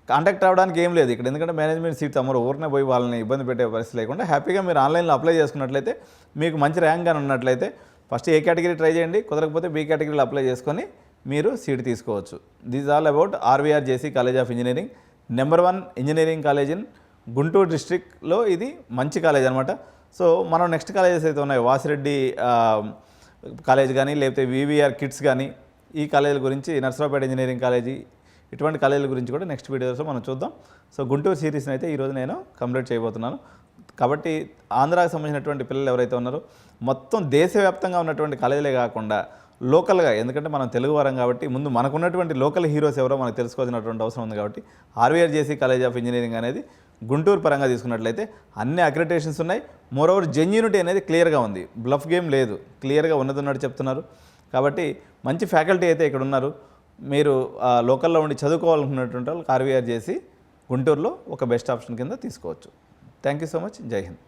Contact అవ్వడానికి ఏం లేదు ఇక్కడ, ఎందుకంటే మేనేజ్మెంట్ సీట్స్ అమ్మరు, ఊరినే పోయి వాళ్ళని ఇబ్బంది పెట్టే పరిస్థితి లేకుండా హ్యాపీగా మీరు ఆన్లైన్లో అప్లై చేసుకున్నట్లయితే, మీకు మంచి ర్యాంక్ కానీ ఉన్నట్లయితే ఫస్ట్ ఏ కేటగిరీ ట్రై చేయండి, కుదరకపోతే బి కేటగిరీలో అప్లై చేసుకొని మీరు సీట్ తీసుకోవచ్చు. This all about RVR JC college of engineering, number 1 engineering college in Guntur డిస్ట్రిక్ట్లో. ఇది మంచి కాలేజ్ అనమాట. సో మనం నెక్స్ట్ కాలేజెస్ అయితే ఉన్నాయి, వాసిరెడ్డి కాలేజ్ కానీ, లేకపోతే వివిఆర్ కిడ్స్ కానీ, ఈ కాలేజీల గురించి, నర్సరావుపేట ఇంజనీరింగ్ కాలేజీ, ఇటువంటి కాలేజీల గురించి కూడా నెక్స్ట్ వీడియోస్లో మనం చూద్దాం. సో గుంటూరు సిరీస్ని అయితే ఈరోజు నేను కంప్లీట్ చేయబోతున్నాను. కాబట్టి ఆంధ్రాకి సంబంధించినటువంటి పిల్లలు ఎవరైతే ఉన్నారో, మొత్తం దేశవ్యాప్తంగా ఉన్నటువంటి కాలేజీలే కాకుండా లోకల్గా, ఎందుకంటే మనం తెలుగు వారం కాబట్టి ముందు మనకున్నటువంటి లోకల్ హీరోస్ ఎవరో మనకు తెలుసుకోవాల్సినటువంటి అవసరం ఉంది. కాబట్టి RVR JC college of engineering అనేది గుంటూరు పరంగా తీసుకున్నట్లయితే అన్ని అక్రిడిటేషన్స్ ఉన్నాయి. మోరోవర్ జెన్యూనిటీ అనేది క్లియర్గా ఉంది, బ్లఫ్ గేమ్ లేదు, క్లియర్గా ఉన్నట్టు చెప్తున్నారు. కాబట్టి మంచి ఫ్యాకల్టీ అయితే ఇక్కడ ఉన్నారు. మీరు లోకల్లో ఉండి చదువుకోవాలనుకున్నటువంటి వాళ్ళు ఆర్వీఆర్ జేసీ గుంటూరులో ఒక బెస్ట్ ఆప్షన్ కింద తీసుకోవచ్చు. Thank you so much. జై హింద్.